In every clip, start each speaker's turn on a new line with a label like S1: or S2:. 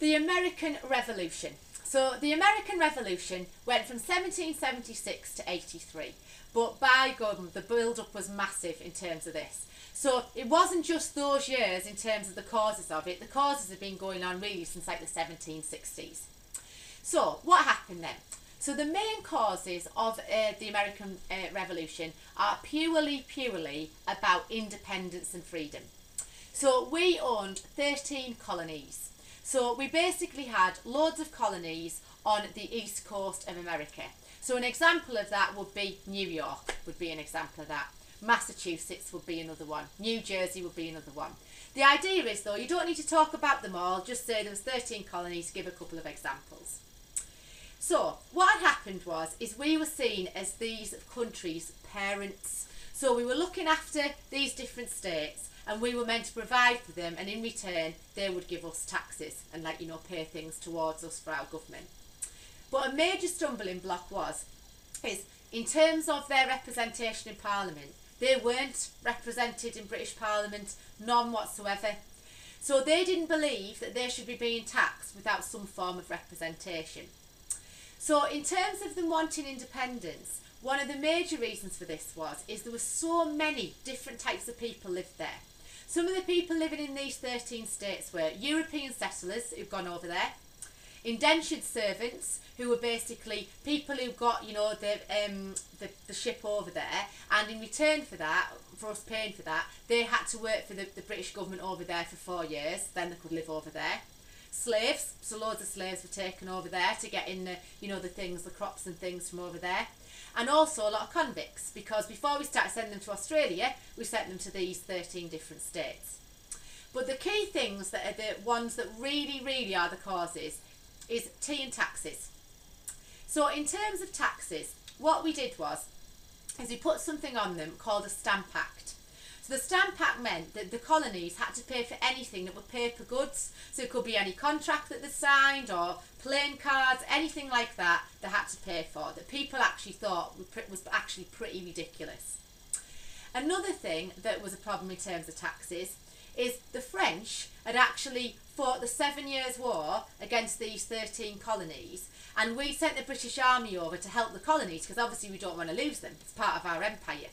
S1: The American Revolution. So the American Revolution went from 1776 to 83, but by God, the build-up was massive in terms of this. So it wasn't just those years in terms of the causes of it. The causes have been going on really since like the 1760s. So what happened then? So the main causes of the American Revolution are purely about independence and freedom. So we owned 13 colonies. So we basically had loads of colonies on the east coast of America. So an example of that would be New York, would be an example of that. Massachusetts would be another one. New Jersey would be another one. The idea is, though, you don't need to talk about them all, just say there was 13 colonies, give a couple of examples. So what had happened is we were seen as these countries' parents. So we were looking after these different states, and we were meant to provide for them, and in return they would give us taxes and pay things towards us for our government. But a major stumbling block is in terms of their representation in Parliament, they weren't represented in British Parliament, none whatsoever. So they didn't believe that they should be being taxed without some form of representation. So in terms of them wanting independence, one of the major reasons for this is there were so many different types of people lived there. Some of the people living in these 13 states were European settlers who've gone over there, indentured servants who were basically people who got the ship over there, and in return for that, for us paying for that, they had to work for the British government over there for 4 years, then they could live over there. Slaves, so loads of slaves were taken over there to get in the crops and things from over there. And also a lot of convicts, because before we started sending them to Australia, we sent them to these 13 different states. But the key things that are the ones that really are the causes is tea and taxes. So in terms of taxes, what we did is we put something on them called a Stamp Act. So the Stamp Act meant that the colonies had to pay for anything that were paper goods. So it could be any contract that they signed or playing cards, anything like that they had to pay for, that people actually thought was actually pretty ridiculous. Another thing that was a problem in terms of taxes is the French had actually fought the 7 Years' War against these 13 colonies, and we sent the British Army over to help the colonies because obviously we don't want to lose them. It's part of our empire.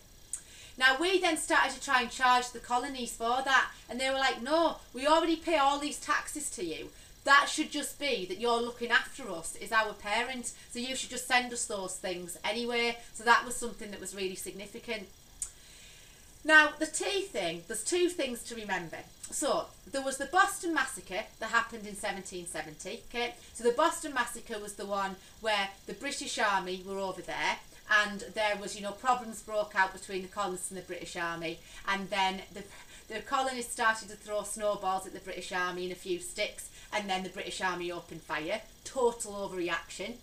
S1: Now we then started to try and charge the colonies for that, and they were like, no, we already pay all these taxes to you. That should just be that you're looking after us as our parent, so you should just send us those things anyway. So that was something that was really significant. Now the tea thing, there's two things to remember. So there was the Boston Massacre that happened in 1770, okay? So the Boston Massacre was the one where the British Army were over there, and there was, problems broke out between the colonists and the British Army, and then the colonists started to throw snowballs at the British Army and a few sticks, and then the British Army opened fire. Total overreaction.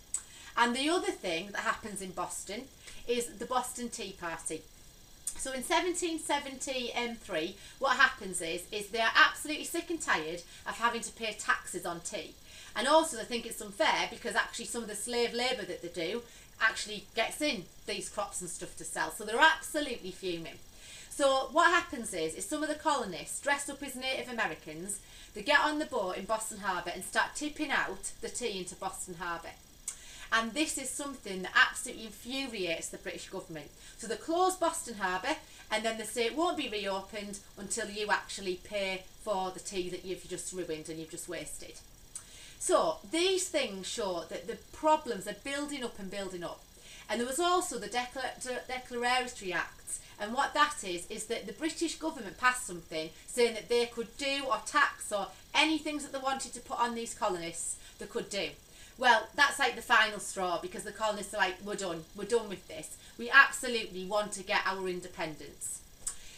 S1: And the other thing that happens in Boston is the Boston Tea Party. So in 1773, what happens is they're absolutely sick and tired of having to pay taxes on tea. And also they think it's unfair because actually some of the slave labour that they do actually gets in these crops and stuff to sell. So they're absolutely fuming. So what happens is some of the colonists dress up as Native Americans, they get on the boat in Boston Harbour and start tipping out the tea into Boston Harbour. And this is something that absolutely infuriates the British government. So they close Boston Harbour, and then they say it won't be reopened until you actually pay for the tea that you've just ruined and you've just wasted. So these things show that the problems are building up and building up. And there was also the Declaratory Act, and what that is that the British government passed something saying that they could do or tax or anything that they wanted to put on these colonists, they could do. Well, that's like the final straw, because the colonists are like, we're done with this. We absolutely want to get our independence.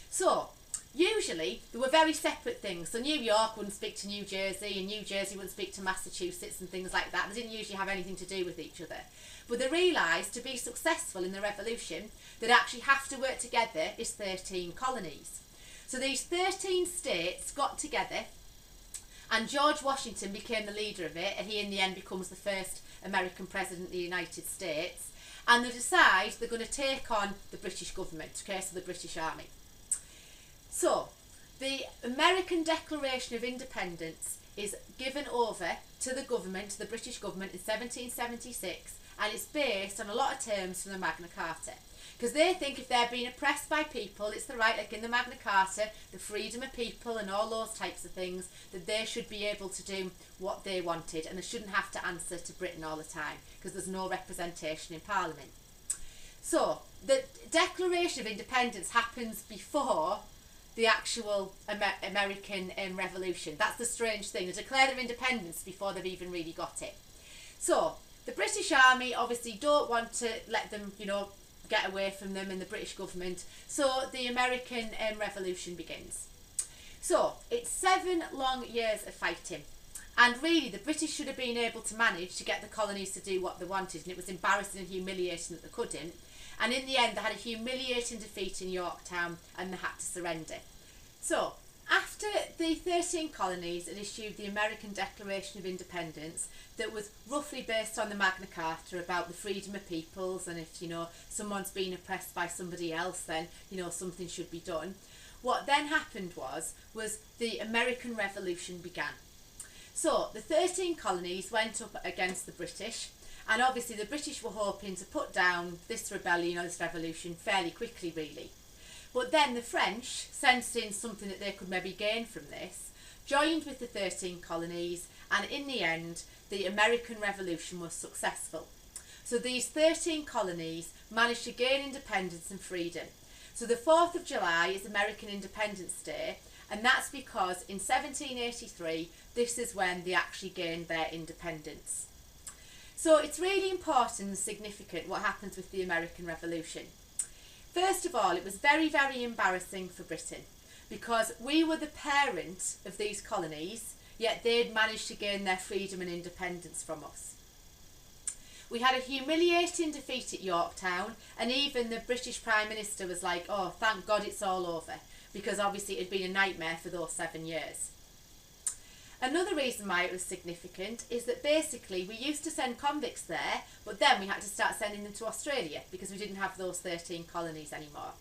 S1: So usually there were very separate things. So New York wouldn't speak to New Jersey, and New Jersey wouldn't speak to Massachusetts and things like that. They didn't usually have anything to do with each other. But they realised to be successful in the revolution, they'd actually have to work together as 13 colonies. So these 13 states got together, and George Washington became the leader of it, and he in the end becomes the first American president of the United States. And they decide they're going to take on the British government, okay, so the British Army. So The American Declaration of Independence is given over to the government, to the British government in 1776, and it's based on a lot of terms from the Magna Carta. Because they think if they're being oppressed by people, it's the right, like in the Magna Carta, the freedom of people and all those types of things, that they should be able to do what they wanted and they shouldn't have to answer to Britain all the time because there's no representation in Parliament. So, the Declaration of Independence happens before the actual American Revolution. That's the strange thing. They declare their independence before they've even really got it. So, the British Army obviously don't want to let them, you know, get away from them and the British government. So, the American Revolution begins. So, it's 7 long years of fighting. And really, the British should have been able to manage to get the colonies to do what they wanted. And it was embarrassing and humiliating that they couldn't. And in the end, they had a humiliating defeat in Yorktown and they had to surrender. So, after the 13 colonies had issued the American Declaration of Independence that was roughly based on the Magna Carta about the freedom of peoples, and if, you know, someone's been oppressed by somebody else, then, you know, something should be done. What then happened was the American Revolution began. So, the 13 colonies went up against the British, and obviously the British were hoping to put down this rebellion or this revolution fairly quickly, really. But then the French, sensing something that they could maybe gain from this, joined with the 13 colonies, and in the end, the American Revolution was successful. So these 13 colonies managed to gain independence and freedom. So the 4th of July is American Independence Day, and that's because in 1783, this is when they actually gained their independence. So it's really important and significant what happens with the American Revolution. First of all, it was very, very embarrassing for Britain because we were the parent of these colonies, yet they'd managed to gain their freedom and independence from us. We had a humiliating defeat at Yorktown, and even the British Prime Minister was like, oh, thank God it's all over, because obviously it had been a nightmare for those 7 years. Another reason why it was significant is that basically we used to send convicts there, but then we had to start sending them to Australia because we didn't have those 13 colonies anymore.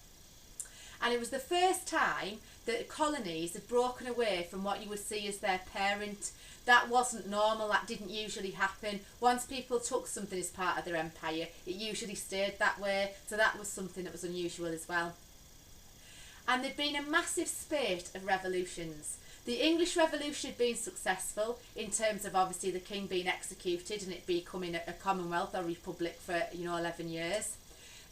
S1: And it was the first time that colonies had broken away from what you would see as their parent. That wasn't normal, that didn't usually happen. Once people took something as part of their empire, it usually stayed that way, so that was something that was unusual as well. And there'd been a massive spate of revolutions. The English Revolution had been successful in terms of obviously the king being executed and it becoming a Commonwealth or Republic for 11 years.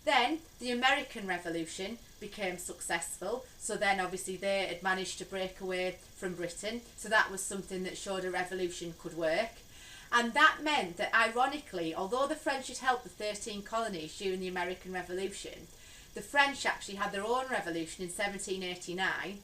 S1: Then the American Revolution became successful, so then obviously they had managed to break away from Britain, so that was something that showed a revolution could work. And that meant that ironically, although the French had helped the 13 colonies during the American Revolution, the French actually had their own revolution in 1789.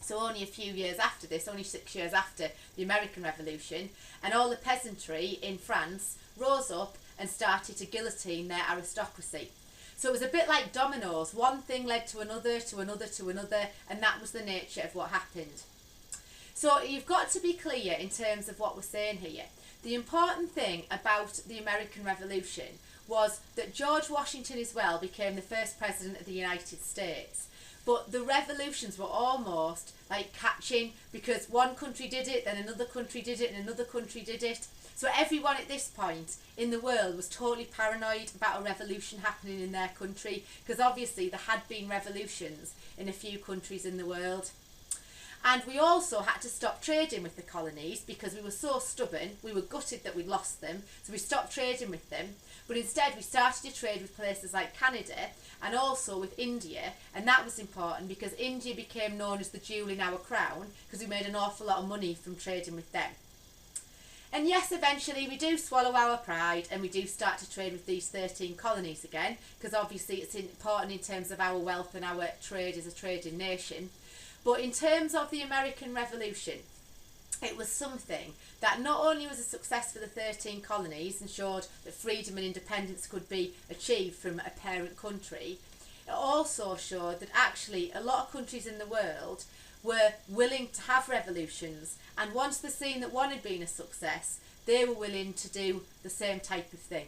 S1: So only a few years after this, only 6 years after the American Revolution, and all the peasantry in France rose up and started to guillotine their aristocracy. So it was a bit like dominoes. One thing led to another, to another, to another, and that was the nature of what happened. So you've got to be clear in terms of what we're saying here. The important thing about the American Revolution was that George Washington as well became the first president of the United States. But the revolutions were almost like catching, because one country did it, then another country did it, and another country did it. So everyone at this point in the world was totally paranoid about a revolution happening in their country, because obviously there had been revolutions in a few countries in the world. And we also had to stop trading with the colonies because we were so stubborn. We were gutted that we'd lost them, so we stopped trading with them. But instead we started to trade with places like Canada and also with India, and that was important because India became known as the jewel in our crown because we made an awful lot of money from trading with them. And yes, eventually we do swallow our pride and we do start to trade with these 13 colonies again, because obviously it's important in terms of our wealth and our trade as a trading nation. But in terms of the American Revolution, it was something that not only was a success for the 13 colonies and showed that freedom and independence could be achieved from a parent country, it also showed that actually a lot of countries in the world were willing to have revolutions, and once they seen that one had been a success, they were willing to do the same type of thing.